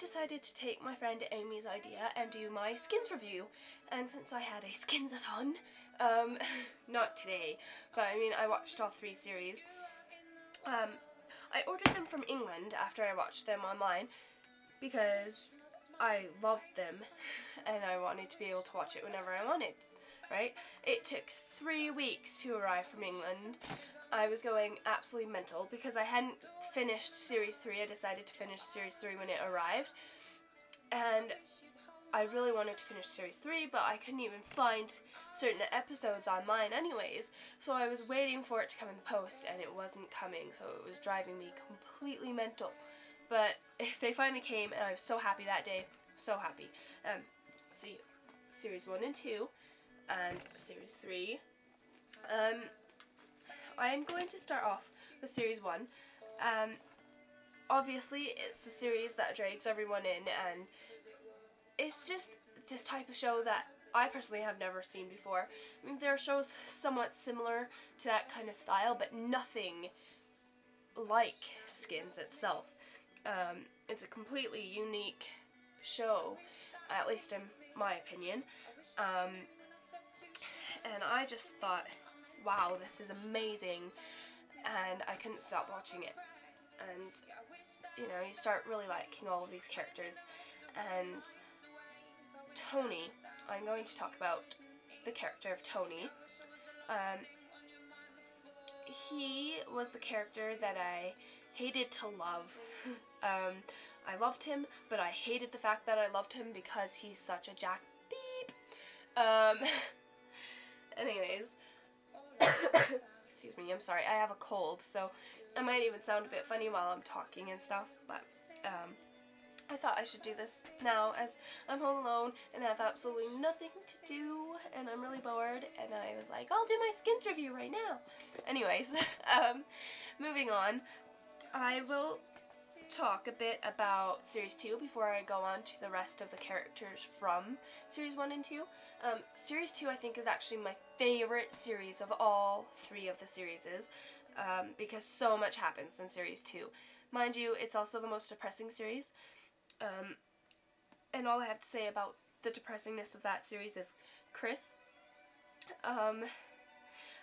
decided to take my friend Amy's idea and do my Skins review. And since I had a Skins-a-thon, not today, but I mean I watched all 3 series. I ordered them from England after I watched them online because I loved them and I wanted to be able to watch it whenever I wanted, right? It took 3 weeks to arrive from England. I was going absolutely mental because I hadn't finished Series 3. I decided to finish Series 3 when it arrived. And I really wanted to finish Series 3, but I couldn't even find certain episodes online anyways. So I was waiting for it to come in the post, and it wasn't coming, so it was driving me completely mental. But they finally came, and I was so happy that day. So happy. See, Series 1 and 2, and Series 3. I'm going to start off with Series 1. Obviously, it's the series that drags everyone in, and it's just this type of show that I personally have never seen before. I mean, there are shows somewhat similar to that kind of style, but nothing like Skins itself. It's a completely unique show, at least in my opinion. And I just thought, wow, this is amazing, and I couldn't stop watching it. And, you know, you start really liking all of these characters. And Tony, I'm going to talk about the character of Tony. He was the character that I hated to love. I loved him, but I hated the fact that I loved him because he's such a jack beep. Anyways, excuse me, I'm sorry, I have a cold, so I might even sound a bit funny while I'm talking and stuff, but I thought I should do this now as I'm home alone and have absolutely nothing to do and I'm really bored, and I was like, I'll do my Skins review right now. Anyways, moving on, I will talk a bit about Series 2 before I go on to the rest of the characters from Series 1 and 2. Series 2 I think is actually my favorite series of all 3 of the series, because so much happens in Series 2. Mind you, it's also the most depressing series, and all I have to say about the depressingness of that series is Chris.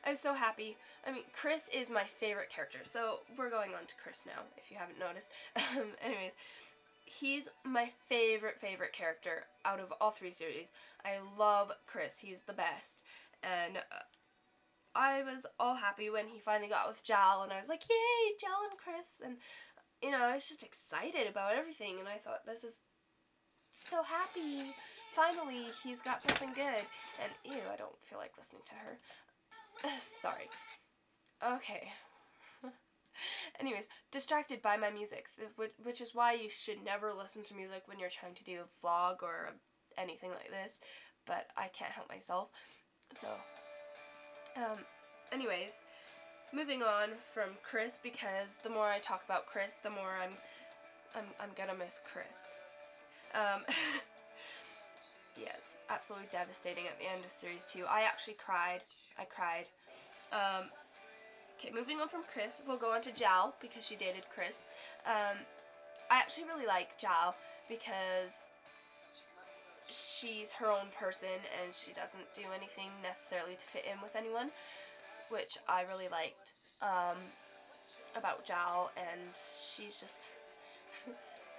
I was so happy. I mean, Chris is my favorite character, so we're going on to Chris now, if you haven't noticed. Anyways, he's my favorite character out of all 3 series. I love Chris. He's the best. And I was all happy when he finally got with Jal, and I was like, yay, Jal and Chris. And, you know, I was just excited about everything, and I thought, this is so happy. Finally, he's got something good. And, ew, I don't feel like listening to her. Sorry. Okay. Anyways, distracted by my music, which is why you should never listen to music when you're trying to do a vlog or anything like this, but I can't help myself. So, anyways, moving on from Chris, because the more I talk about Chris, the more I'm gonna miss Chris. Yes, absolutely devastating at the end of Series 2. I actually cried. I cried. Okay, moving on from Chris, we'll go on to Jal, because she dated Chris. I actually really like Jal because she's her own person and she doesn't do anything necessarily to fit in with anyone, which I really liked about Jal, and she's just...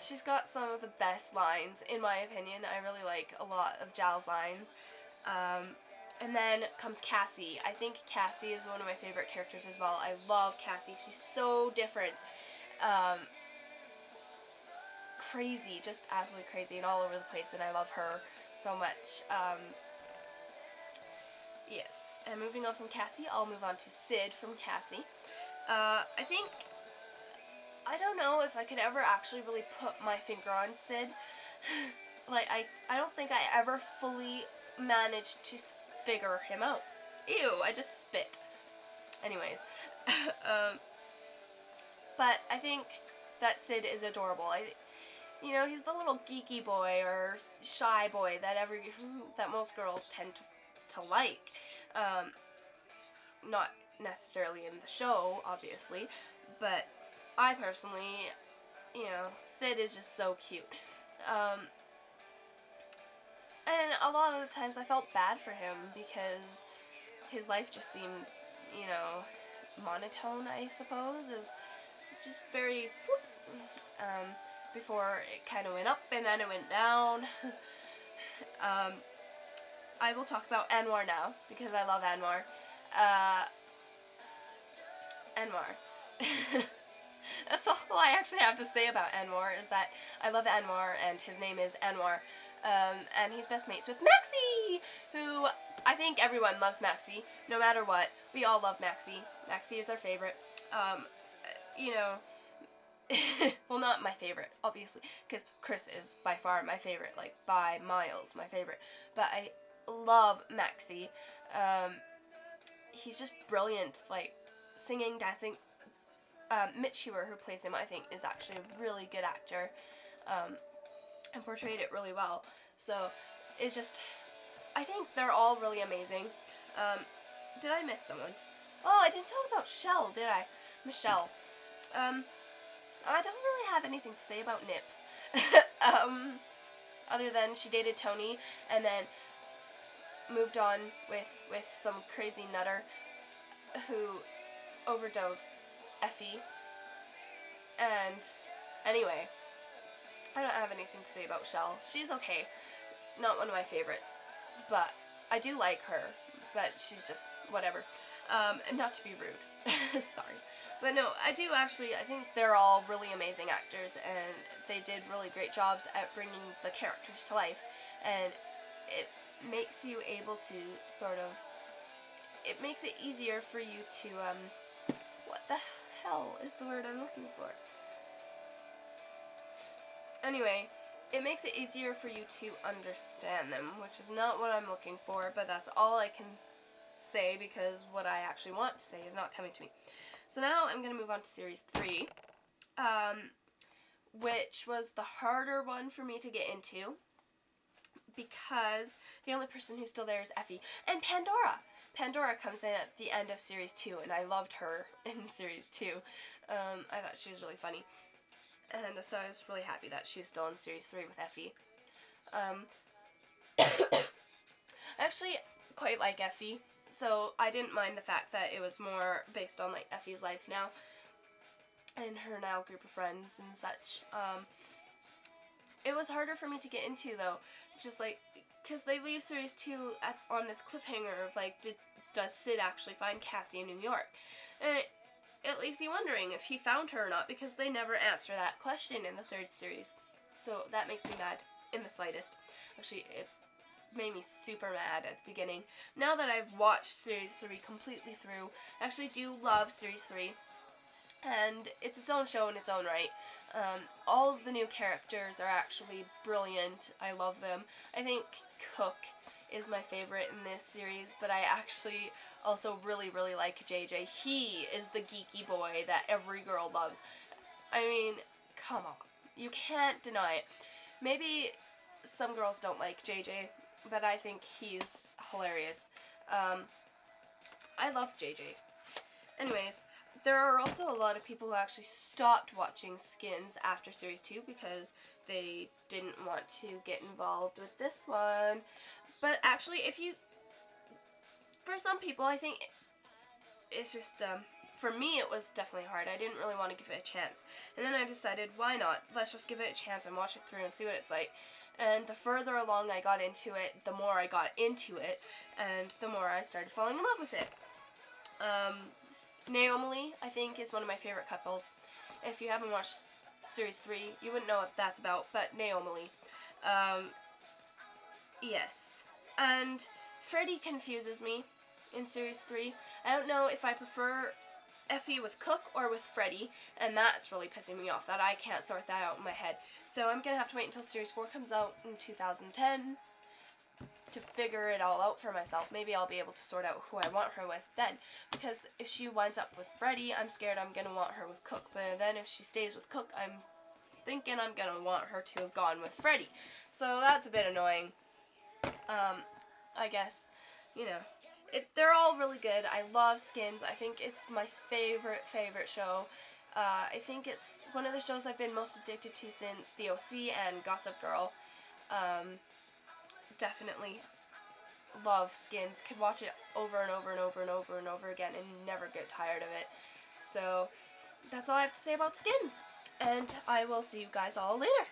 she's got some of the best lines, in my opinion. I really like a lot of Jal's lines. And then comes Cassie. I think Cassie is one of my favorite characters as well. I love Cassie. She's so different. Crazy, just absolutely crazy and all over the place, and I love her so much. Yes, and moving on from Cassie, I'll move on to Sid from Cassie. I think, I don't know if I could ever actually really put my finger on Sid. Like, I don't think I ever fully managed to figure him out. Ew, I just spit. Anyways, but I think that Sid is adorable. You know, he's the little geeky boy or shy boy that most girls tend to like. Not necessarily in the show, obviously, but I personally, you know, Sid is just so cute. And a lot of the times I felt bad for him because his life just seemed, you know, monotone, I suppose, is just very before it kind of went up and then it went down. I will talk about Anwar now because I love Anwar. Anwar. That's all I actually have to say about Anwar, is that I love Anwar and his name is Anwar. And he's best mates with Maxie, who I think everyone loves Maxie, no matter what. We all love Maxie. Maxie is our favorite. You know, well, not my favorite, obviously, because Chris is by far my favorite, like by miles my favorite. But I love Maxie. He's just brilliant, like singing, dancing. Mitch Hewer, who plays him, I think is actually a really good actor, and portrayed it really well. So it's just, I think they're all really amazing. Did I miss someone? Oh, I didn't talk about Shell, did I? Michelle. I don't really have anything to say about Nips. Other than she dated Tony and then moved on with some crazy nutter who overdosed Effie. And anyway, I don't have anything to say about Shell. She's okay. Not one of my favorites. But I do like her. But she's just whatever. And not to be rude. Sorry. But no, I do actually, I think they're all really amazing actors, and they did really great jobs at bringing the characters to life, and it makes you able to sort of, it makes it easier for you to, what the hell is the word I'm looking for? Anyway, it makes it easier for you to understand them, which is not what I'm looking for, but that's all I can say because what I actually want to say is not coming to me. So now I'm going to move on to Series 3, which was the harder one for me to get into because the only person who's still there is Effie. And Pandora! Pandora comes in at the end of Series 2, and I loved her in Series 2. I thought she was really funny. And so I was really happy that she was still in Series 3 with Effie. I actually quite like Effie. So I didn't mind the fact that it was more based on like Effie's life now and her now group of friends and such. It was harder for me to get into though, just like because they leave Series 2 on this cliffhanger of like, does Sid actually find Cassie in New York? And it leaves you wondering if he found her or not because they never answer that question in the third series. So that makes me mad in the slightest. Actually, it made me super mad at the beginning. Now that I've watched Series 3 completely through, I actually do love Series 3. And it's its own show in its own right. All of the new characters are actually brilliant. I love them. I think Cook is my favorite in this series, but I actually also really, really like JJ. He is the geeky boy that every girl loves. I mean, come on. You can't deny it. Maybe some girls don't like JJ, but I think he's hilarious. I love JJ. Anyways, there are also a lot of people who actually stopped watching Skins after Series 2 because they didn't want to get involved with this one. But actually, for some people, I think it's just, for me, it was definitely hard. I didn't really want to give it a chance. And then I decided, why not? Let's just give it a chance and watch it through and see what it's like. And the further along I got into it, the more I got into it, and the more I started falling in love with it. Naomi, I think, is one of my favorite couples. If you haven't watched Series 3, you wouldn't know what that's about, but Naomi. Yes. And Freddie confuses me in Series 3. I don't know if I prefer Effie with Cook or with Freddie, and that's really pissing me off that I can't sort that out in my head. So I'm going to have to wait until Series 4 comes out in 2010 to figure it all out for myself. Maybe I'll be able to sort out who I want her with then, because if she winds up with Freddie, I'm scared I'm going to want her with Cook, but then if she stays with Cook, I'm thinking I'm going to want her to have gone with Freddie. So that's a bit annoying. I guess, you know, they're all really good. I love Skins. I think it's my favorite show. I think it's one of the shows I've been most addicted to since The OC and Gossip Girl. Definitely love Skins. Could watch it over and over and over and over and over again and never get tired of it. So that's all I have to say about Skins. And I will see you guys all later.